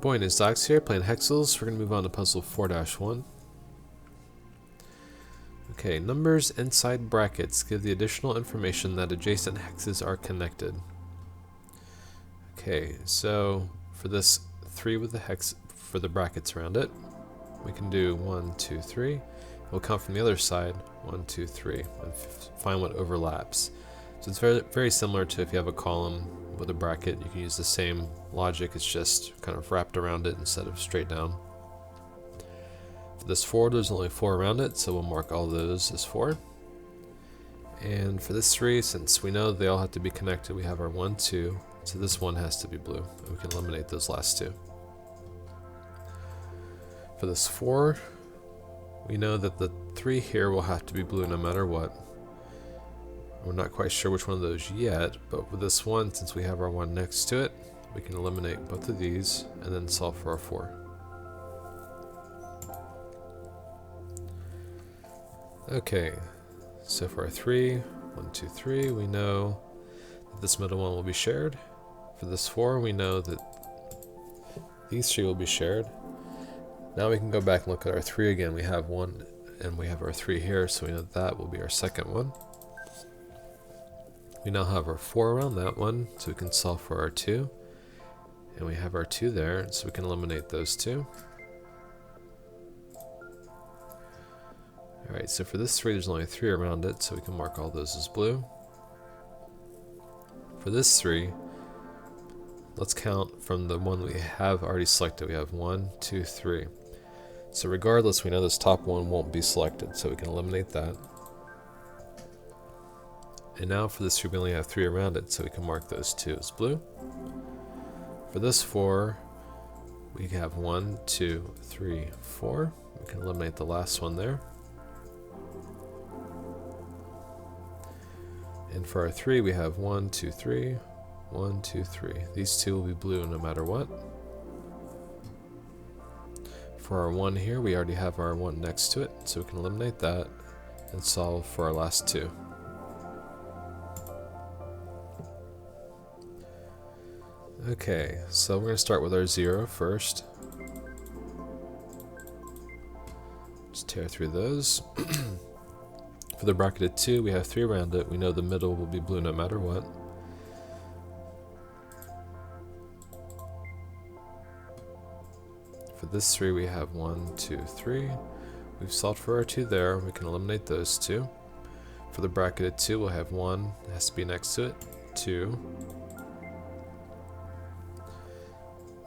aboyandhisdogs here, playing Hexcells. We're going to move on to puzzle 4-1. Okay, numbers inside brackets give the additional information that adjacent hexes are connected. Okay, so for this 3 with the hex for the brackets around it, we can do 1, 2, 3. We'll count from the other side, 1, 2, 3, and find what overlaps. So it's very, very similar to if you have a column with a bracket, you can use the same logic, it's just kind of wrapped around it instead of straight down. For this 4, there's only 4 around it, so we'll mark all those as 4. And for this 3, since we know they all have to be connected, we have our 1, 2, so this one has to be blue, and we can eliminate those last 2. For this 4, we know that the 3 here will have to be blue no matter what. We're not quite sure which one of those yet, but with this 1, since we have our 1 next to it, we can eliminate both of these and then solve for our 4. Okay, so for our 3, 1, 2, 3, we know that this middle one will be shared. For this 4, we know that these 3 will be shared. Now we can go back and look at our 3 again. We have 1 and we have our 3 here, so we know that will be our second one. We now have our 4 around that one, so we can solve for our 2. And we have our 2 there, so we can eliminate those 2. Alright, so for this 3, there's only 3 around it, so we can mark all those as blue. For this 3, let's count from the one we have already selected. We have 1, 2, 3. So regardless, we know this top one won't be selected, so we can eliminate that. And now for this 3, we only have 3 around it, so we can mark those 2 as blue. For this 4, we have 1, 2, 3, 4. We can eliminate the last one there. And for our 3, we have 1, 2, 3, 1, 2, 3. These 2 will be blue no matter what. For our 1 here, we already have our 1 next to it, so we can eliminate that and solve for our last 2. Okay, so we're going to start with our 0 first. Just tear through those. For the bracketed 2, we have 3 around it. We know the middle will be blue no matter what. For this 3, we have 1, 2, 3. We've solved for our 2 there. We can eliminate those 2. For the bracketed 2, we'll have 1. It has to be next to it. 2.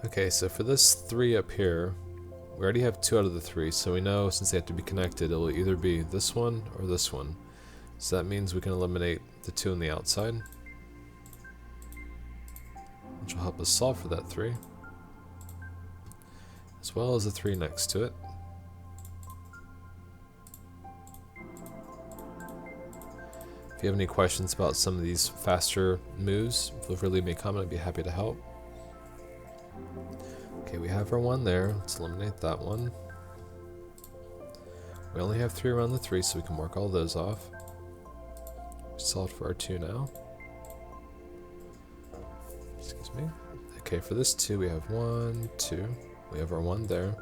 Okay, so for this 3 up here, we already have 2 out of the 3, so we know since they have to be connected, it will either be this one or this one. So that means we can eliminate the 2 on the outside, which will help us solve for that 3, as well as the 3 next to it. If you have any questions about some of these faster moves, feel free to leave me a comment. I'd be happy to help. Okay, we have our 1 there. Let's eliminate that one. We only have 3 around the 3, so we can mark all those off. We solved for our 2 now. Excuse me. Okay, for this 2, we have 1, 2. We have our 1 there.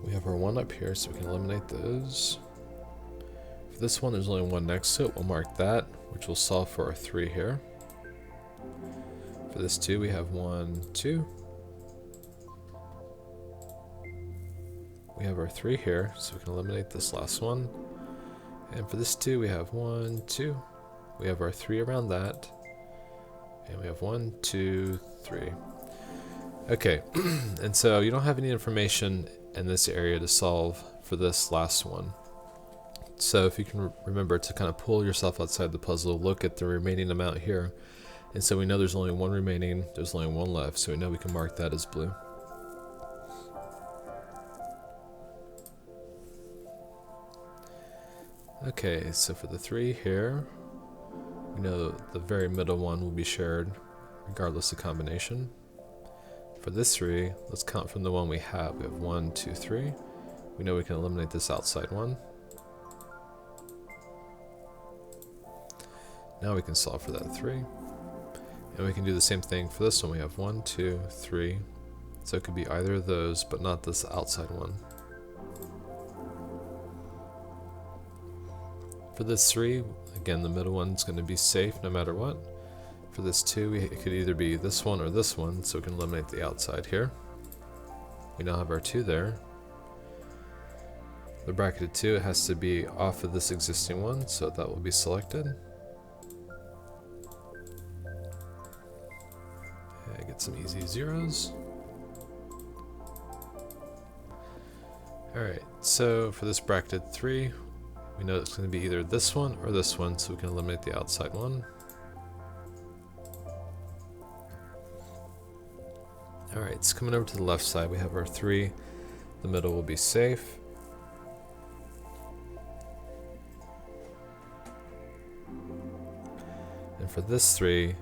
We have our 1 up here, so we can eliminate those. For this one, there's only 1 next to it. We'll mark that, which will solve for our 3 here. For this 2, we have 1, 2. We have our 3 here, so we can eliminate this last one. And for this 2, we have 1, 2. We have our 3 around that. And we have 1, 2, 3. Okay, and so you don't have any information in this area to solve for this last one. So if you can remember to kind of pull yourself outside the puzzle, look at the remaining amount here. And so we know there's only 1 remaining, there's only 1 left, so we know we can mark that as blue. Okay, so for the 3 here, we know the very middle one will be shared regardless of combination. For this 3, let's count from the one we have. We have 1, 2, 3. We know we can eliminate this outside one. Now we can solve for that 3. And we can do the same thing for this one. We have 1, 2, 3. So it could be either of those, but not this outside one. For this 3, again, the middle one's going to be safe no matter what. For this 2, it could either be this one or this one, so we can eliminate the outside here. We now have our 2 there. The bracketed 2, it has to be off of this existing one, so that will be selected. And get some easy zeros. Alright, so for this bracketed 3, we know it's going to be either this one or this one, so we can eliminate the outside one. Alright, so coming over to the left side, we have our 3. The middle will be safe. And for this 3,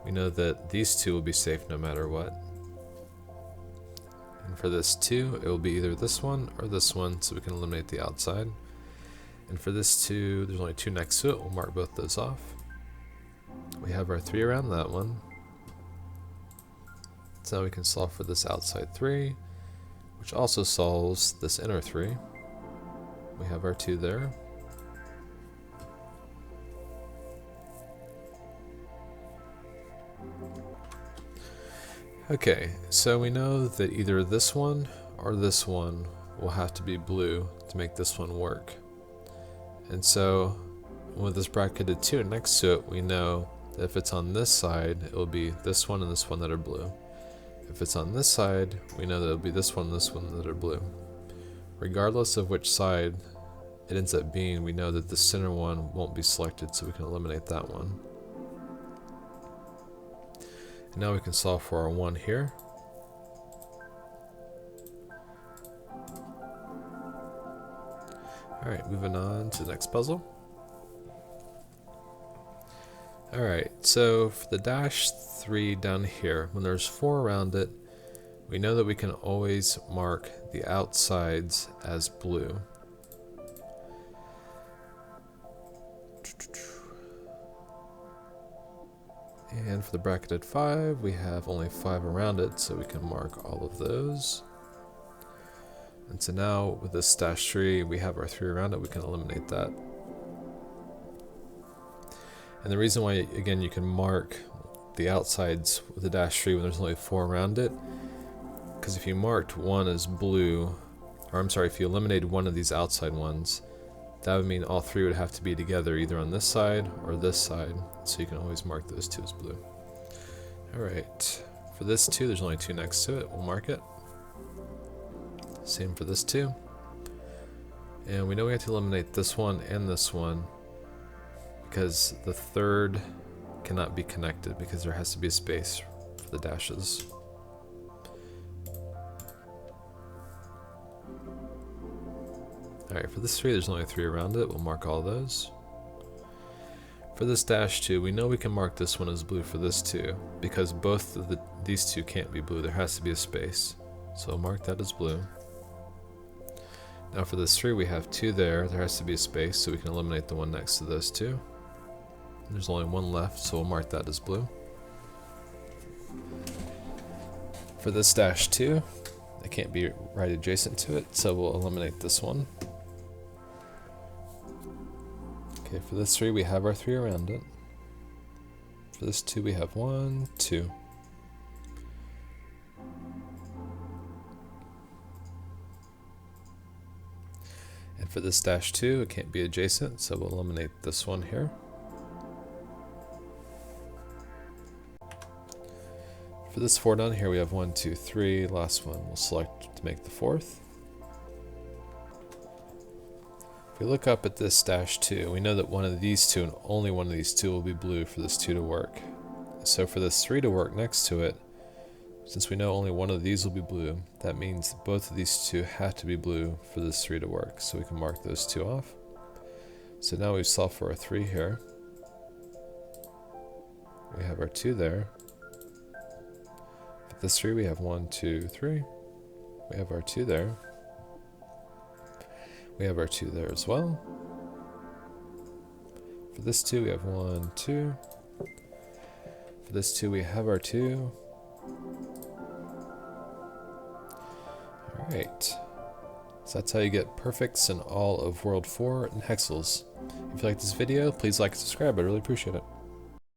we know that these 2 will be safe no matter what. And for this 2, it will be either this one or this one, so we can eliminate the outside. And for this 2, there's only 2 next to it, we'll mark both those off. We have our 3 around that one. So now we can solve for this outside 3, which also solves this inner 3. We have our 2 there. Okay, so we know that either this one or this one will have to be blue to make this one work. And so with this bracketed 2 next to it, we know that if it's on this side, it will be this one and this one that are blue. If it's on this side, we know that it'll be this one and this one that are blue. Regardless of which side it ends up being, we know that the center one won't be selected, so we can eliminate that one. And now we can solve for our 1 here. Alright, moving on to the next puzzle. Alright, so for the dash 3 down here, when there's 4 around it, we know that we can always mark the outsides as blue. And for the bracketed 5, we have only 5 around it, so we can mark all of those. And so now with this dash 3, we have our 3 around it, we can eliminate that. And the reason why, again, you can mark the outsides with the dash 3 when there's only 4 around it, because if you marked one as blue, or I'm sorry, if you eliminated one of these outside ones, that would mean all 3 would have to be together either on this side or this side, so you can always mark those 2 as blue. Alright, for this 2, there's only 2 next to it, we'll mark it. Same for this 2. And we know we have to eliminate this one and this one, because the third cannot be connected because there has to be a space for the dashes. Alright, for this 3, there's only 3 around it, we'll mark all those. For this dash 2, we know we can mark this one as blue for this 2, because both of these 2 can't be blue, there has to be a space. So we'll mark that as blue. Now for this 3, we have 2 there has to be a space, so we can eliminate the one next to those 2. There's only 1 left, so we'll mark that as blue. For this dash 2, it can't be right adjacent to it, so we'll eliminate this one. Okay, for this 3, we have our 3 around it. For this 2, we have 1, 2. And for this dash 2, it can't be adjacent, so we'll eliminate this one here. For this 4 down here, we have 1, 2, 3. Last one we'll select to make the 4th. If we look up at this dash 2, we know that one of these 2 and only one of these 2 will be blue for this 2 to work. So for this 3 to work next to it, since we know only one of these will be blue, that means that both of these 2 have to be blue for this 3 to work. So we can mark those 2 off. So now we've solved for our 3 here. We have our 2 there. For this 3, we have 1, 2, 3. We have our 2 there. We have our 2 there as well. For this 2, we have 1, 2. For this 2, we have our 2. Alright. So that's how you get perfects in all of World 4 and Hexcells. If you like this video, please like and subscribe. I really appreciate it.